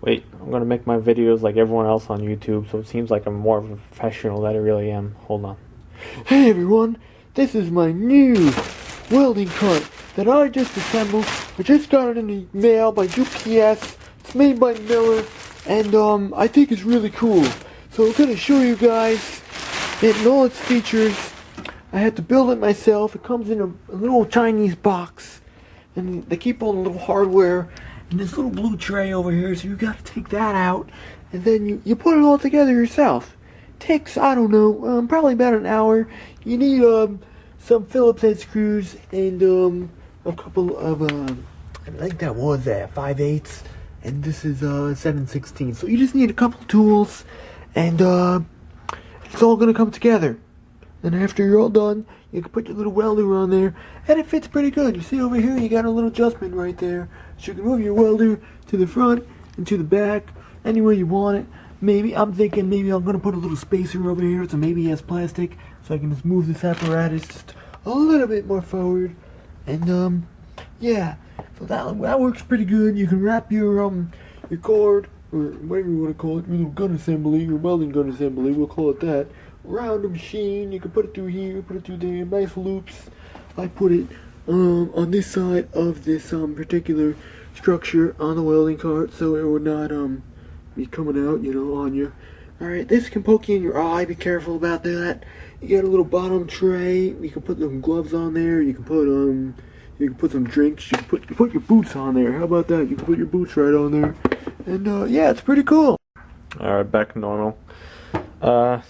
Wait, I'm gonna make my videos like everyone else on YouTube, so it seems like I'm more of a professional than I really am. Hold on. Hey everyone, this is my new welding cart that I just assembled. I just got it in the mail by UPS. It's made by Miller, and I think it's really cool. So I'm gonna show you guys it and all its features. I had to build it myself. It comes in a little Chinese box, and they keep all the little hardware in this little blue tray over here, so you gotta take that out, and then you put it all together yourself. Takes, I don't know, probably about an hour. You need some Phillips head screws and a couple of I think that was 5/8, and this is 7/16. So you just need a couple tools, and it's all gonna come together. And after you're all done, you can put your little welder on there, and it fits pretty good. You see over here, you got a little adjustment right there, so you can move your welder to the front and to the back, anywhere you want it. Maybe, I'm thinking maybe I'm going to put a little spacer over here, so maybe it has plastic, so I can just move this apparatus just a little bit more forward. And, yeah, so that works pretty good. You can wrap your cord, or whatever you want to call it, your little gun assembly, your welding gun assembly, we'll call it that, around the machine. You can put it through here, put it through there, nice loops. I put it on this side of this particular structure on the welding cart, so it would not be coming out, on you. Alright, this can poke you in your eye, be careful about that. You got a little bottom tray, you can put some gloves on there, you can put some drinks, you can put your boots on there. How about that? You can put your boots right on there. And yeah, it's pretty cool. Alright, back to normal.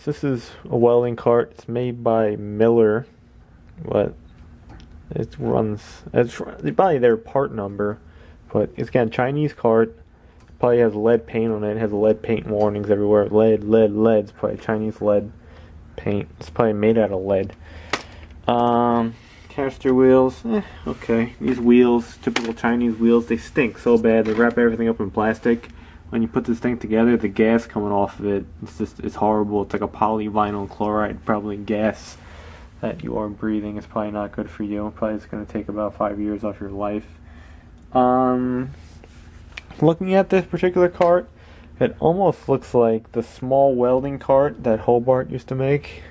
This is a welding cart. It's made by Miller, but it's probably their part number, but it's got a Chinese cart. Probably has lead paint on it. It has lead paint warnings everywhere. Lead. It's probably Chinese lead paint. It's probably made out of lead. Caster wheels. Okay. These wheels, typical Chinese wheels, they stink so bad. They wrap everything up in plastic. When you put this thing together, the gas coming off of it, it's horrible. It's like a polyvinyl chloride, probably gas that you are breathing. It's probably not good for you. Probably it's going to take about 5 years off your life. Looking at this particular cart, it almost looks like the small welding cart that Hobart used to make.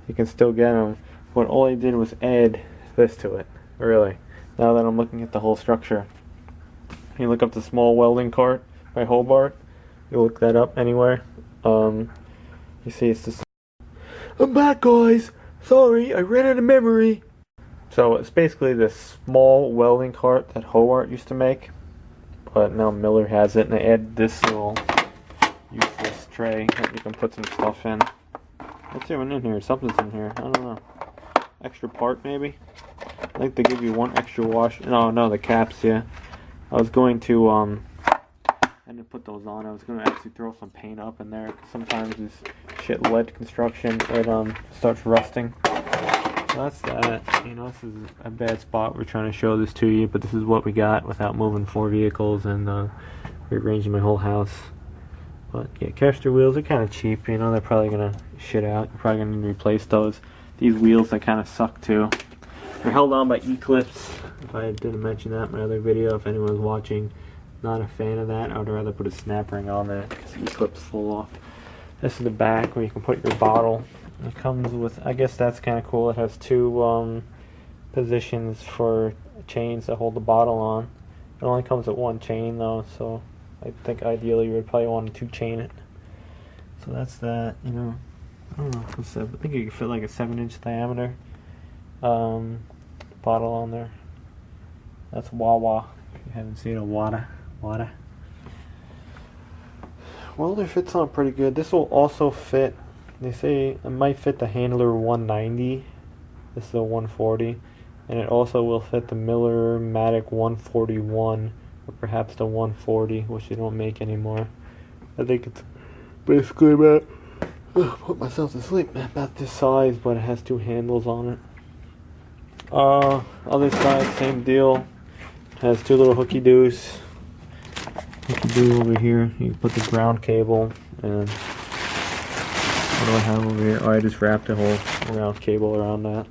You can still get them, but all he did was add this to it, really. Now that I'm looking at the whole structure. You look up the small welding cart by Hobart, you look that up anywhere. You see it's the... I'm back, guys! Sorry, I ran out of memory. So it's basically this small welding cart that Hobart used to make, but now Miller has it, and they add this little useless tray that you can put some stuff in. What's even in here? Something's in here. I don't know. Extra part, maybe? I think they give you one extra wash. No, the caps, yeah. I was going to, I didn't put those on. I was going to actually throw some paint up in there. Sometimes this shit lead construction, it starts rusting. So that's that. This is a bad spot. We're trying to show this to you, but this is what we got without moving 4 vehicles and rearranging my whole house. But yeah, caster wheels are kind of cheap. They're probably gonna shit out. You're probably gonna need to replace those. These wheels, they kind of suck too. They're held on by E-clips. If I didn't mention that in my other video, if anyone's watching, not a fan of that. I would rather put a snap ring on there because E-clips fall off. This is the back where you can put your bottle. It comes with, I guess that's kind of cool. It has two positions for chains to hold the bottle on. It only comes with one chain though, so I think ideally you would probably want to 2-chain it. So that's that. I don't know. I think you could fit like a 7-inch diameter bottle on there. That's Wawa. If you haven't seen a Wada. Well, it fits on pretty good. This will also fit. They say it might fit the Handler 190. This is a 140, and it also will fit the Miller Matic 141, or perhaps the 140, which they don't make anymore. I think it's basically about, put myself to sleep, about this size, but it has 2 handles on it. Other side, same deal. It has 2 little hooky doos. Hooky doo over here. You can put the ground cable and. What do I have over here? Oh, I just wrapped a whole round cable around that.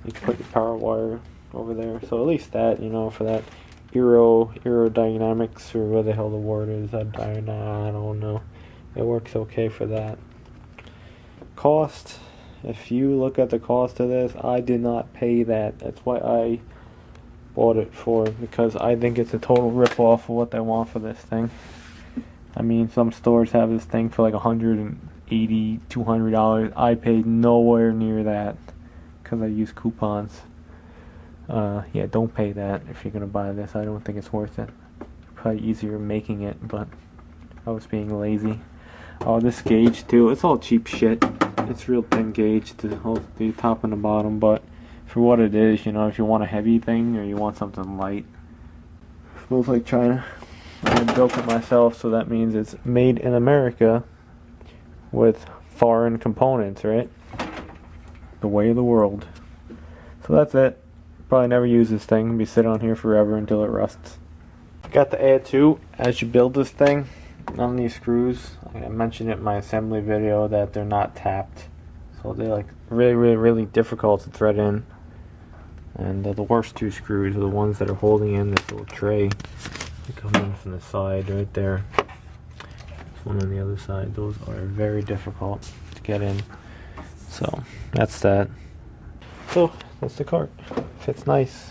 You can put your power wire over there. So at least that, for that aerodynamics, or what the hell the word is. I don't know. It works okay for that. Cost, if you look at the cost of this, I did not pay that. That's why I bought it for, because I think it's a total rip-off of what they want for this thing. I mean, some stores have this thing for like $180, $200. I paid nowhere near that because I use coupons. Yeah, don't pay that if you're gonna buy this. I don't think it's worth it. Probably easier making it, but I was being lazy. Oh, this gauge too. It's all cheap shit. It's real thin gauge to hold the top and the bottom, but for what it is, you know, if you want a heavy thing or you want something light, it smells like China. I built it myself, so that means it's made in America with foreign components, right? The way of the world. So that's it. Probably never use this thing. It'll be sitting on here forever until it rusts. Got to add too, as you build this thing, on these screws, I mentioned it in my assembly video that they're not tapped. So they're like really difficult to thread in. And the worst two screws are the ones that are holding in this little tray. They come in from the side right there. There's one on the other side. Those are very difficult to get in. So that's that. So that's the cart. Fits nice.